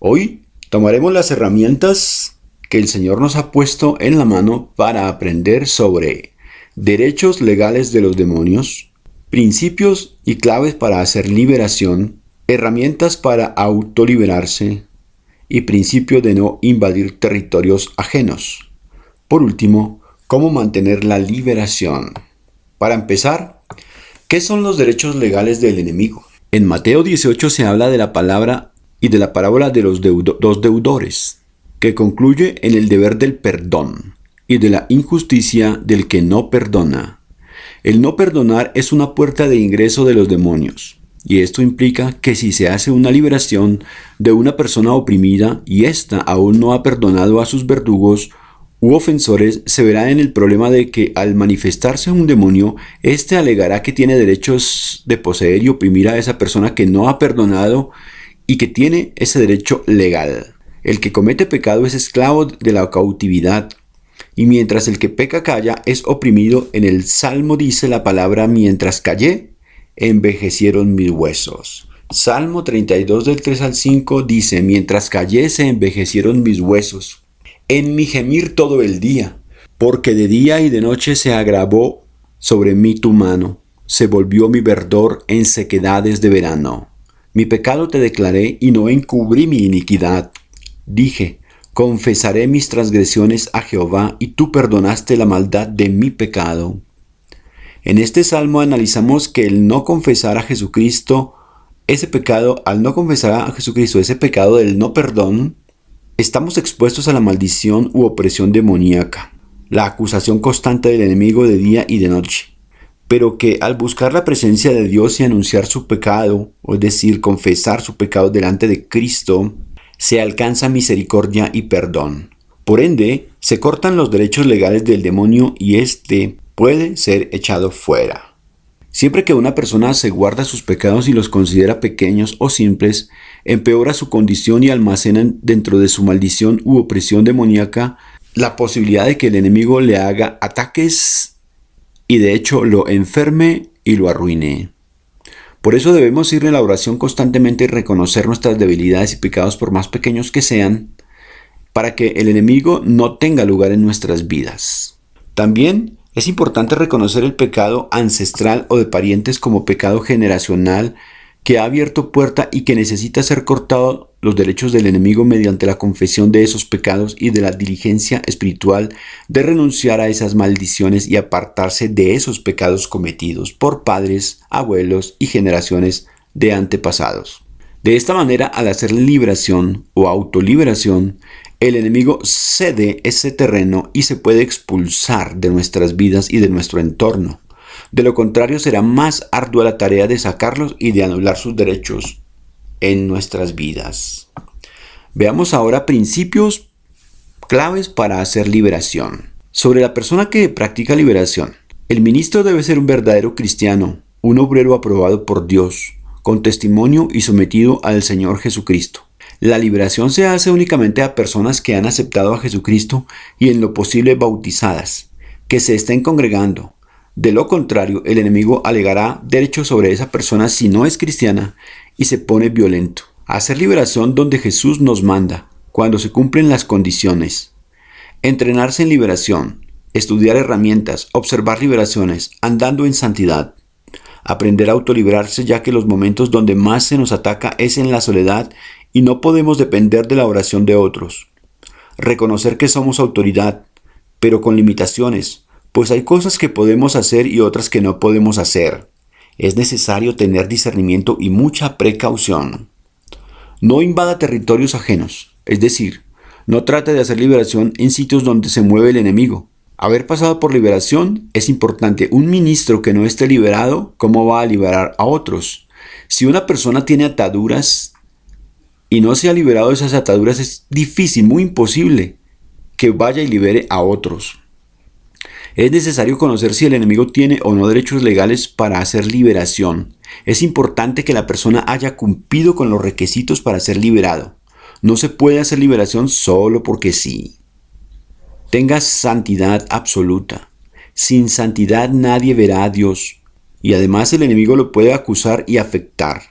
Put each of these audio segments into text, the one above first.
Hoy tomaremos las herramientas que el Señor nos ha puesto en la mano para aprender sobre derechos legales de los demonios, principios y claves para hacer liberación, herramientas para autoliberarse y principio de no invadir territorios ajenos. Por último, cómo mantener la liberación. Para empezar, ¿qué son los derechos legales del enemigo? En Mateo 18 se habla de la palabra y de la parábola de los dos deudores, que concluye en el deber del perdón y de la injusticia del que no perdona. El no perdonar es una puerta de ingreso de los demonios, y esto implica que si se hace una liberación de una persona oprimida y ésta aún no ha perdonado a sus verdugos u ofensores, se verá en el problema de que al manifestarse un demonio, éste alegará que tiene derechos de poseer y oprimir a esa persona que no ha perdonado y que tiene ese derecho legal. El que comete pecado es esclavo de la cautividad, y mientras el que peca calla es oprimido. En el Salmo dice la palabra: mientras callé, envejecieron mis huesos. Salmo 32 del 3 al 5 dice: mientras callé se envejecieron mis huesos, en mi gemir todo el día, porque de día y de noche se agravó sobre mí tu mano, se volvió mi verdor en sequedades de verano. Mi pecado te declaré y no encubrí mi iniquidad. Dije: confesaré mis transgresiones a Jehová, y tú perdonaste la maldad de mi pecado. En este salmo analizamos que el no confesar a Jesucristo, ese pecado del no perdón, estamos expuestos a la maldición u opresión demoníaca, la acusación constante del enemigo de día y de noche. Pero que al buscar la presencia de Dios y anunciar su pecado, es decir, confesar su pecado delante de Cristo, se alcanza misericordia y perdón. Por ende, se cortan los derechos legales del demonio y éste puede ser echado fuera. Siempre que una persona se guarda sus pecados y los considera pequeños o simples, empeora su condición y almacena dentro de su maldición u opresión demoníaca la posibilidad de que el enemigo le haga ataques y de hecho lo enferme y lo arruine. Por eso debemos ir en la oración constantemente y reconocer nuestras debilidades y pecados, por más pequeños que sean, para que el enemigo no tenga lugar en nuestras vidas. También es importante reconocer el pecado ancestral o de parientes como pecado generacional que ha abierto puerta y que necesita ser cortado los derechos del enemigo mediante la confesión de esos pecados y de la diligencia espiritual de renunciar a esas maldiciones y apartarse de esos pecados cometidos por padres, abuelos y generaciones de antepasados. De esta manera, al hacer liberación o autoliberación, el enemigo cede ese terreno y se puede expulsar de nuestras vidas y de nuestro entorno. De lo contrario, será más ardua la tarea de sacarlos y de anular sus derechos en nuestras vidas. Veamos ahora principios claves para hacer liberación. Sobre la persona que practica liberación. El ministro debe ser un verdadero cristiano, un obrero aprobado por Dios, con testimonio y sometido al Señor Jesucristo. La liberación se hace únicamente a personas que han aceptado a Jesucristo y en lo posible bautizadas, que se estén congregando. De lo contrario, el enemigo alegará derechos sobre esa persona si no es cristiana y se pone violento. Hacer liberación donde Jesús nos manda, cuando se cumplen las condiciones. Entrenarse en liberación, estudiar herramientas, observar liberaciones, andando en santidad. Aprender a autoliberarse, ya que los momentos donde más se nos ataca es en la soledad y no podemos depender de la oración de otros. Reconocer que somos autoridad, pero con limitaciones, pues hay cosas que podemos hacer y otras que no podemos hacer. Es necesario tener discernimiento y mucha precaución. No invada territorios ajenos, es decir, no trate de hacer liberación en sitios donde se mueve el enemigo. Haber pasado por liberación es importante. Un ministro que no esté liberado, ¿cómo va a liberar a otros? Si una persona tiene ataduras y no se ha liberado de esas ataduras, es difícil, muy imposible que vaya y libere a otros. Es necesario conocer si el enemigo tiene o no derechos legales para hacer liberación. Es importante que la persona haya cumplido con los requisitos para ser liberado. No se puede hacer liberación solo porque sí. Tenga santidad absoluta. Sin santidad nadie verá a Dios. Y además el enemigo lo puede acusar y afectar.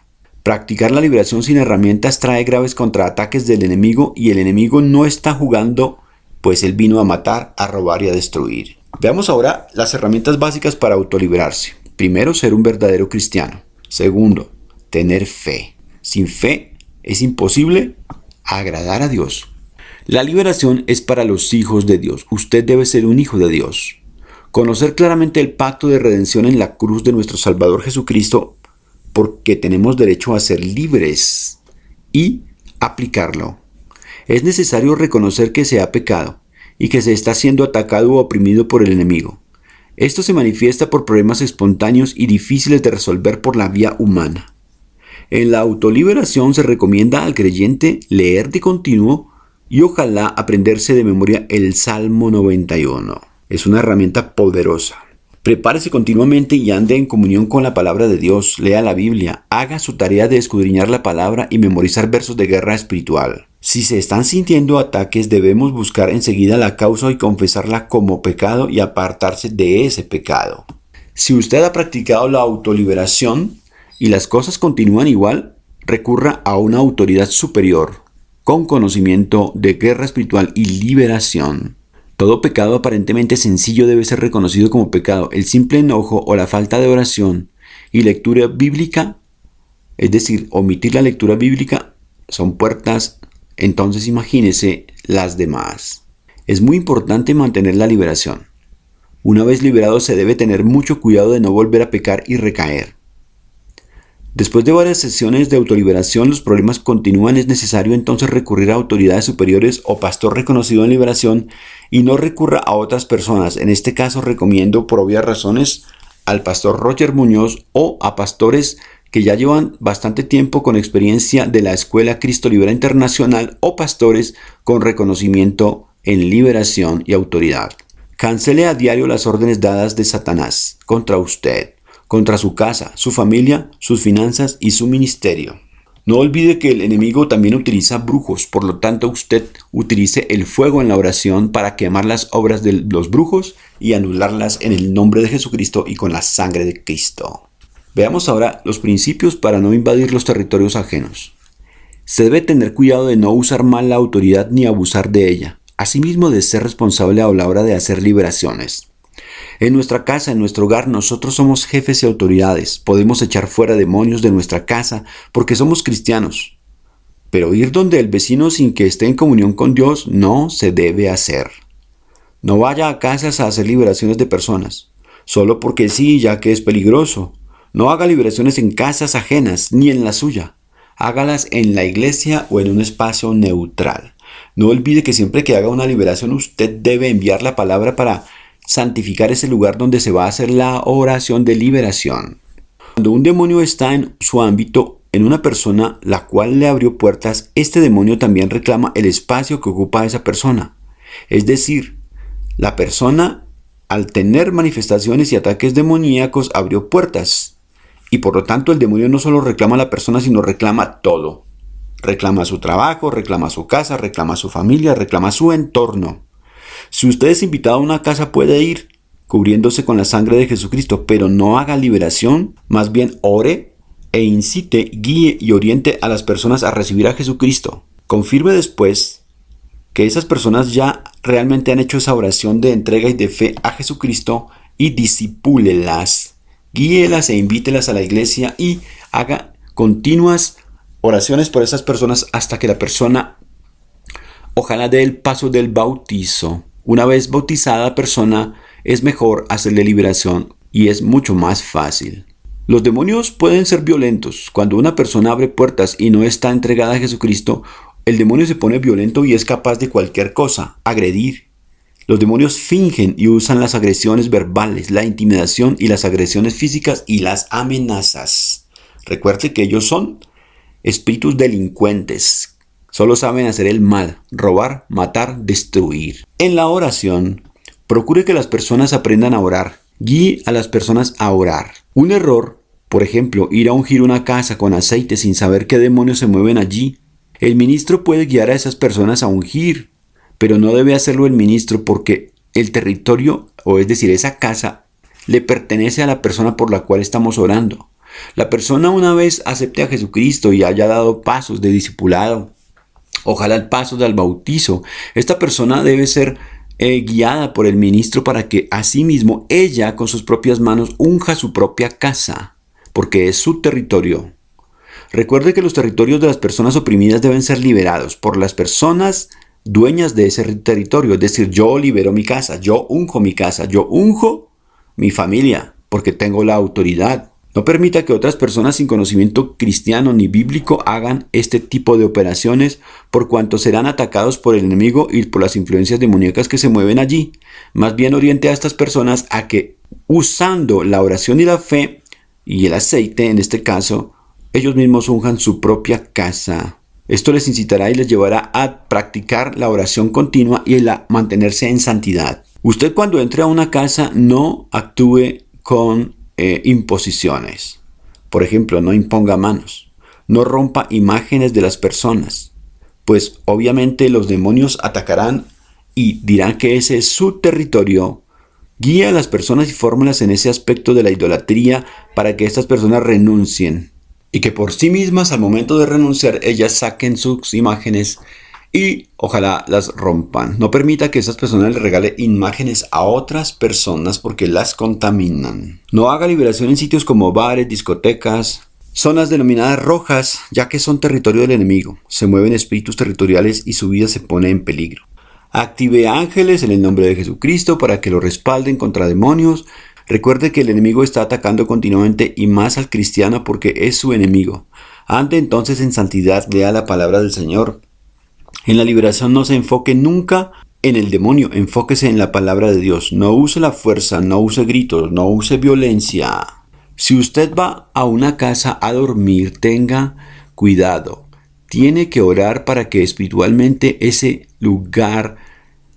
Practicar la liberación sin herramientas trae graves contraataques del enemigo y el enemigo no está jugando, pues él vino a matar, a robar y a destruir. Veamos ahora las herramientas básicas para autoliberarse. Primero, ser un verdadero cristiano. Segundo, tener fe. Sin fe es imposible agradar a Dios. La liberación es para los hijos de Dios. Usted debe ser un hijo de Dios. Conocer claramente el pacto de redención en la cruz de nuestro Salvador Jesucristo, porque tenemos derecho a ser libres, y aplicarlo. Es necesario reconocer que se ha pecado y que se está siendo atacado o oprimido por el enemigo. Esto se manifiesta por problemas espontáneos y difíciles de resolver por la vía humana. En la autoliberación se recomienda al creyente leer de continuo y ojalá aprenderse de memoria el Salmo 91. Es una herramienta poderosa. Prepárese continuamente y ande en comunión con la palabra de Dios. Lea la Biblia, haga su tarea de escudriñar la palabra y memorizar versos de guerra espiritual. Si se están sintiendo ataques, debemos buscar enseguida la causa y confesarla como pecado y apartarse de ese pecado. Si usted ha practicado la autoliberación y las cosas continúan igual, recurra a una autoridad superior con conocimiento de guerra espiritual y liberación. Todo pecado aparentemente sencillo debe ser reconocido como pecado. El simple enojo o la falta de oración y lectura bíblica, es decir, omitir la lectura bíblica, son puertas. Entonces imagínese las demás. Es muy importante mantener la liberación. Una vez liberado se debe tener mucho cuidado de no volver a pecar y recaer. Después de varias sesiones de autoliberación, los problemas continúan. Es necesario entonces recurrir a autoridades superiores o pastor reconocido en liberación y no recurra a otras personas. En este caso recomiendo, por obvias razones, al pastor Roger Muñoz o a pastores que ya llevan bastante tiempo con experiencia de la Escuela Cristo Libera Internacional o pastores con reconocimiento en liberación y autoridad. Cancele a diario las órdenes dadas de Satanás contra usted, contra su casa, su familia, sus finanzas y su ministerio. No olvide que el enemigo también utiliza brujos, por lo tanto usted utilice el fuego en la oración para quemar las obras de los brujos y anularlas en el nombre de Jesucristo y con la sangre de Cristo. Veamos ahora los principios para no invadir los territorios ajenos. Se debe tener cuidado de no usar mal la autoridad ni abusar de ella, asimismo de ser responsable a la hora de hacer liberaciones. En nuestra casa, en nuestro hogar, nosotros somos jefes y autoridades. Podemos echar fuera demonios de nuestra casa porque somos cristianos. Pero ir donde el vecino sin que esté en comunión con Dios no se debe hacer. No vaya a casas a hacer liberaciones de personas, solo porque sí, ya que es peligroso. No haga liberaciones en casas ajenas, ni en la suya. Hágalas en la iglesia o en un espacio neutral. No olvide que siempre que haga una liberación usted debe enviar la palabra para santificar ese lugar donde se va a hacer la oración de liberación. Cuando un demonio está en su ámbito, en una persona la cual le abrió puertas, este demonio también reclama el espacio que ocupa esa persona. Es decir, la persona, al tener manifestaciones y ataques demoníacos, abrió puertas. Y por lo tanto el demonio no solo reclama a la persona, sino reclama todo. Reclama su trabajo, reclama su casa, reclama su familia, reclama su entorno. Si usted es invitado a una casa puede ir cubriéndose con la sangre de Jesucristo, pero no haga liberación, más bien ore e incite, guíe y oriente a las personas a recibir a Jesucristo. Confirme después que esas personas ya realmente han hecho esa oración de entrega y de fe a Jesucristo y disipúlelas. Guíelas e invítelas a la iglesia y haga continuas oraciones por esas personas hasta que la persona ojalá dé el paso del bautizo. Una vez bautizada la persona es mejor hacerle liberación y es mucho más fácil. Los demonios pueden ser violentos. Cuando una persona abre puertas y no está entregada a Jesucristo, el demonio se pone violento y es capaz de cualquier cosa, agredir. Los demonios fingen y usan las agresiones verbales, la intimidación y las agresiones físicas y las amenazas. Recuerde que ellos son espíritus delincuentes. Solo saben hacer el mal, robar, matar, destruir. En la oración, procure que las personas aprendan a orar. Guíe a las personas a orar. Un error, por ejemplo, ir a ungir una casa con aceite sin saber qué demonios se mueven allí. El ministro puede guiar a esas personas a ungir, pero no debe hacerlo el ministro porque el territorio, o es decir, esa casa, le pertenece a la persona por la cual estamos orando. La persona, una vez acepte a Jesucristo y haya dado pasos de discipulado, ojalá el paso del bautizo, esta persona debe ser guiada por el ministro para que asimismo ella con sus propias manos unja su propia casa, porque es su territorio. Recuerde que los territorios de las personas oprimidas deben ser liberados por las personas dueñas de ese territorio. Es decir, yo libero mi casa, yo unjo mi casa, yo unjo mi familia, porque tengo la autoridad. No permita que otras personas sin conocimiento cristiano ni bíblico hagan este tipo de operaciones, por cuanto serán atacados por el enemigo y por las influencias demoníacas que se mueven allí. Más bien oriente a estas personas a que, usando la oración y la fe y el aceite, en este caso, ellos mismos unjan su propia casa. Esto les incitará y les llevará a practicar la oración continua y a mantenerse en santidad. Usted, cuando entre a una casa, no actúe con imposiciones. Por ejemplo, no imponga manos, no rompa imágenes de las personas, pues obviamente los demonios atacarán y dirán que ese es su territorio. Guía a las personas y fórmulas en ese aspecto de la idolatría para que estas personas renuncien y que por sí mismas, al momento de renunciar, ellas saquen sus imágenes y ojalá las rompan. No permita que esas personas le regalen imágenes a otras personas porque las contaminan. No haga liberación en sitios como bares, discotecas, zonas denominadas rojas, ya que son territorio del enemigo. Se mueven espíritus territoriales y su vida se pone en peligro. Active ángeles en el nombre de Jesucristo para que lo respalden contra demonios. Recuerde que el enemigo está atacando continuamente y más al cristiano porque es su enemigo. Ande entonces en santidad, lea la palabra del Señor. En la liberación no se enfoque nunca en el demonio, enfóquese en la palabra de Dios. No use la fuerza, no use gritos, no use violencia. Si usted va a una casa a dormir, tenga cuidado. Tiene que orar para que espiritualmente ese lugar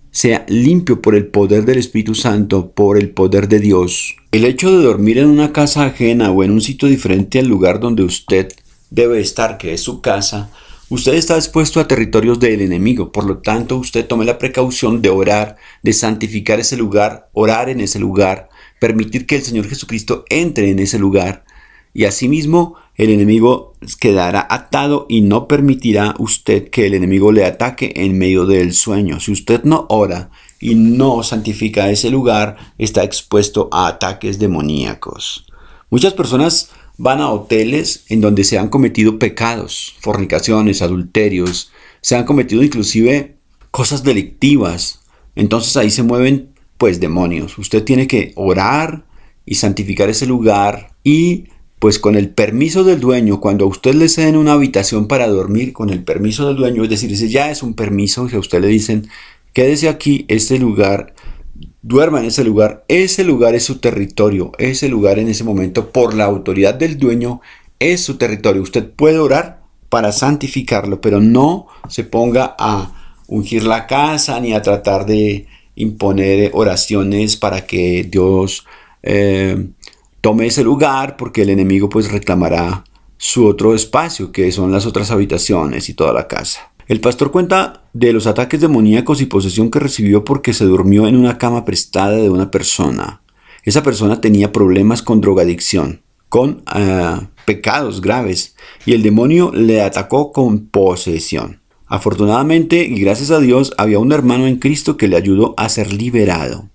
sea limpio por el poder del Espíritu Santo, por el poder de Dios. El hecho de dormir en una casa ajena o en un sitio diferente al lugar donde usted debe estar, que es su casa, usted está expuesto a territorios del enemigo. Por lo tanto, usted tome la precaución de orar, de santificar ese lugar, orar en ese lugar, permitir que el Señor Jesucristo entre en ese lugar. Y asimismo, el enemigo quedará atado y no permitirá usted que el enemigo le ataque en medio del sueño. Si usted no ora y no santifica ese lugar, está expuesto a ataques demoníacos. Muchas personas van a hoteles en donde se han cometido pecados, fornicaciones, adulterios, se han cometido inclusive cosas delictivas. Entonces ahí se mueven pues demonios. Usted tiene que orar y santificar ese lugar y pues con el permiso del dueño, cuando a usted le ceden una habitación para dormir, con el permiso del dueño, es decir, ese ya es un permiso, si a usted le dicen, quédese aquí, este lugar, duerma en ese lugar es su territorio, ese lugar en ese momento, por la autoridad del dueño, es su territorio. Usted puede orar para santificarlo, pero no se ponga a ungir la casa, ni a tratar de imponer oraciones para que Dios tome ese lugar, porque el enemigo pues reclamará su otro espacio, que son las otras habitaciones y toda la casa. El pastor cuenta de los ataques demoníacos y posesión que recibió porque se durmió en una cama prestada de una persona. Esa persona tenía problemas con drogadicción, con pecados graves, y el demonio le atacó con posesión. Afortunadamente y gracias a Dios había un hermano en Cristo que le ayudó a ser liberado.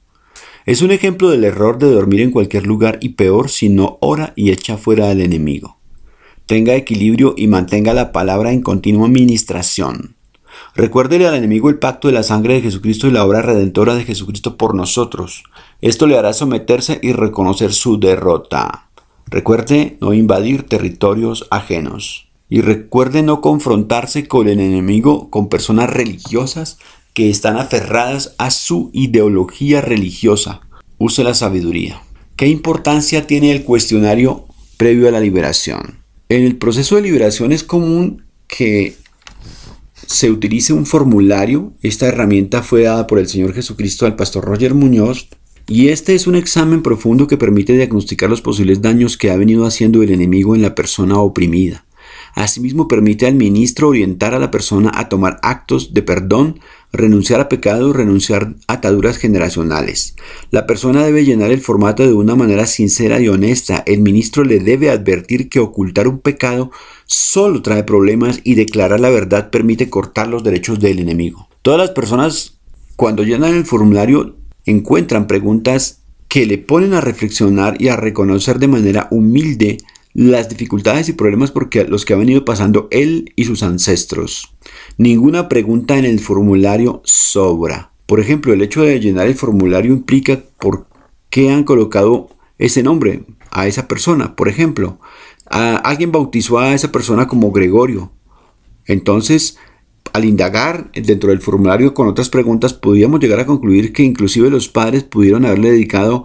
Es un ejemplo del error de dormir en cualquier lugar y peor si no ora y echa fuera al enemigo. Tenga equilibrio y mantenga la palabra en continua ministración. Recuérdele al enemigo el pacto de la sangre de Jesucristo y la obra redentora de Jesucristo por nosotros. Esto le hará someterse y reconocer su derrota. Recuerde no invadir territorios ajenos. Y recuerde no confrontarse con el enemigo con personas religiosas que están aferradas a su ideología religiosa. Use la sabiduría. ¿Qué importancia tiene el cuestionario previo a la liberación? En el proceso de liberación es común que se utilice un formulario. Esta herramienta fue dada por el Señor Jesucristo al pastor Roger Muñoz. Y este es un examen profundo que permite diagnosticar los posibles daños que ha venido haciendo el enemigo en la persona oprimida. Asimismo, permite al ministro orientar a la persona a tomar actos de perdón renunciar a pecados, renunciar a ataduras generacionales. La persona debe llenar el formato de una manera sincera y honesta. El ministro le debe advertir que ocultar un pecado solo trae problemas y declarar la verdad permite cortar los derechos del enemigo. Todas las personas, cuando llenan el formulario, encuentran preguntas que le ponen a reflexionar y a reconocer de manera humilde las dificultades y problemas por los que ha venido pasando él y sus ancestros. Ninguna pregunta en el formulario sobra. Por ejemplo, el hecho de llenar el formulario implica por qué han colocado ese nombre a esa persona. Por ejemplo, alguien bautizó a esa persona como Gregorio. Entonces, al indagar dentro del formulario con otras preguntas, podíamos llegar a concluir que inclusive los padres pudieron haberle dedicado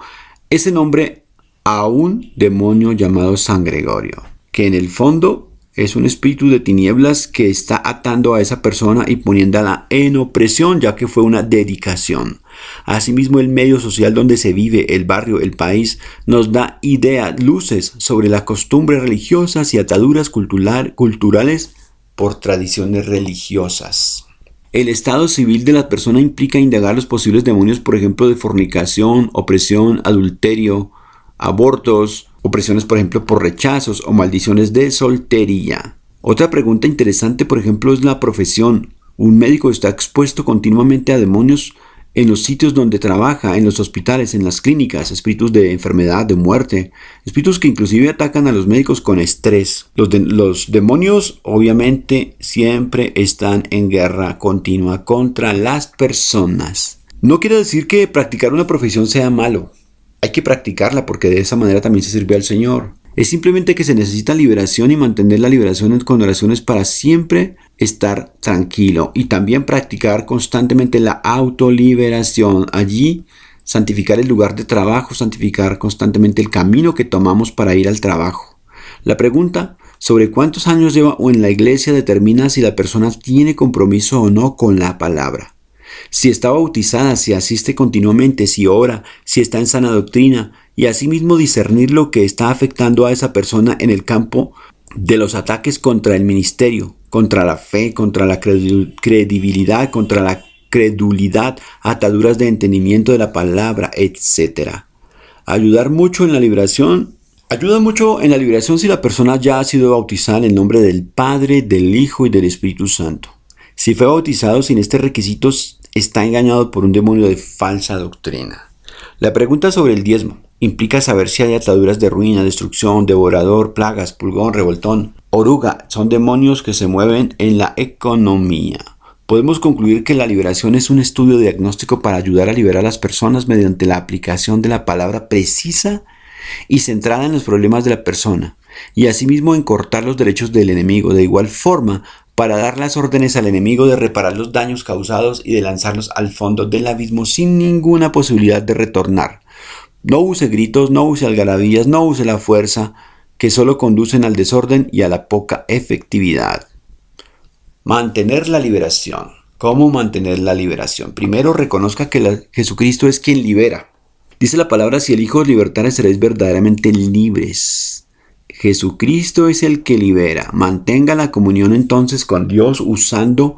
ese nombre a un demonio llamado San Gregorio, que en el fondo es un espíritu de tinieblas que está atando a esa persona y poniéndola en opresión, ya que fue una dedicación. Asimismo, el medio social donde se vive, el barrio, el país, nos da ideas, luces sobre las costumbres religiosas y ataduras culturales por tradiciones religiosas. El estado civil de la persona implica indagar los posibles demonios, por ejemplo, de fornicación, opresión, adulterio, abortos, opresiones por ejemplo por rechazos o maldiciones de soltería. Otra pregunta interesante por ejemplo es la profesión. Un médico está expuesto continuamente a demonios en los sitios donde trabaja, en los hospitales, en las clínicas, espíritus de enfermedad, de muerte, espíritus que inclusive atacan a los médicos con estrés. Los demonios obviamente siempre están en guerra continua contra las personas. No quiere decir que practicar una profesión sea malo. Hay que practicarla porque de esa manera también se sirve al Señor. Es simplemente que se necesita liberación y mantener la liberación con oraciones para siempre estar tranquilo. Y también practicar constantemente la autoliberación. Allí santificar el lugar de trabajo, santificar constantemente el camino que tomamos para ir al trabajo. La pregunta sobre cuántos años lleva en la iglesia determina si la persona tiene compromiso o no con la palabra. Si está bautizada, si asiste continuamente, si ora, si está en sana doctrina, y asimismo discernir lo que está afectando a esa persona en el campo de los ataques contra el ministerio, contra la fe, contra la credibilidad, contra la credulidad, ataduras de entendimiento de la palabra, etc. Ayuda mucho en la liberación si la persona ya ha sido bautizada en el nombre del Padre, del Hijo y del Espíritu Santo. Si fue bautizado sin estos requisitos, está engañado por un demonio de falsa doctrina. La pregunta sobre el diezmo implica saber si hay ataduras de ruina, destrucción, devorador, plagas, pulgón, revoltón, oruga. Son demonios que se mueven en la economía. Podemos concluir que la liberación es un estudio diagnóstico para ayudar a liberar a las personas mediante la aplicación de la palabra precisa y centrada en los problemas de la persona, y asimismo en cortar los derechos del enemigo. De igual forma, para dar las órdenes al enemigo de reparar los daños causados y de lanzarlos al fondo del abismo sin ninguna posibilidad de retornar. No use gritos, no use algarabías, no use la fuerza, que solo conducen al desorden y a la poca efectividad. Mantener la liberación. ¿Cómo mantener la liberación? Primero, reconozca que Jesucristo es quien libera. Dice la palabra: si el Hijo os libertare, seréis verdaderamente libres. Jesucristo es el que libera. Mantenga la comunión entonces con Dios usando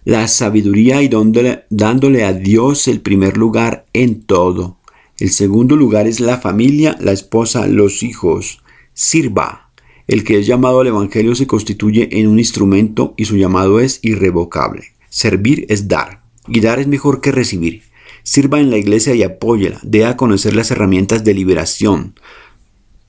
la sabiduría y dándole a Dios el primer lugar en todo. El segundo lugar es la familia, la esposa, los hijos. Sirva. El que es llamado al Evangelio se constituye en un instrumento y su llamado es irrevocable. Servir es dar, y dar es mejor que recibir. Sirva en la iglesia y apóyela. Dé a conocer las herramientas de liberación.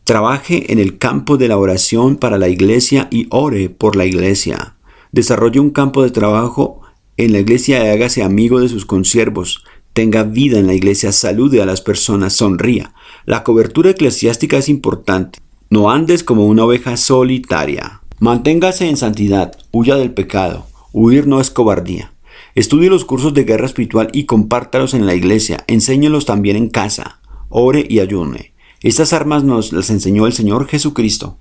Trabaje en el campo de la oración para la iglesia y ore por la iglesia. Desarrolle un campo de trabajo en la iglesia y hágase amigo de sus consiervos. Tenga vida en la iglesia, salude a las personas, sonría. La cobertura eclesiástica es importante. No andes como una oveja solitaria. Manténgase en santidad, huya del pecado. Huir no es cobardía. Estudie los cursos de guerra espiritual y compártalos en la iglesia. Enséñelos también en casa. Ore y ayune. Estas armas nos las enseñó el Señor Jesucristo.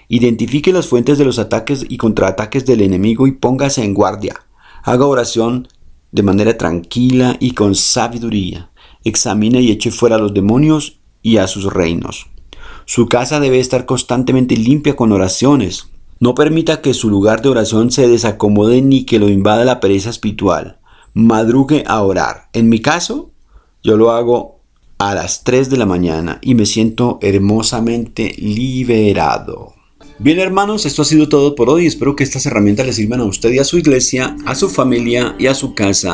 Identifique las fuentes de los ataques y contraataques del enemigo y póngase en guardia. Haga oración de manera tranquila y con sabiduría. Examine y eche fuera a los demonios y a sus reinos. Su casa debe estar constantemente limpia con oraciones. No permita que su lugar de oración se desacomode ni que lo invada la pereza espiritual. madrugue a orar. En mi caso, yo lo hago a las 3 de la mañana y me siento hermosamente liberado. Bien, hermanos, esto ha sido todo por hoy. Espero que estas herramientas les sirvan a usted y a su iglesia, a su familia y a su casa.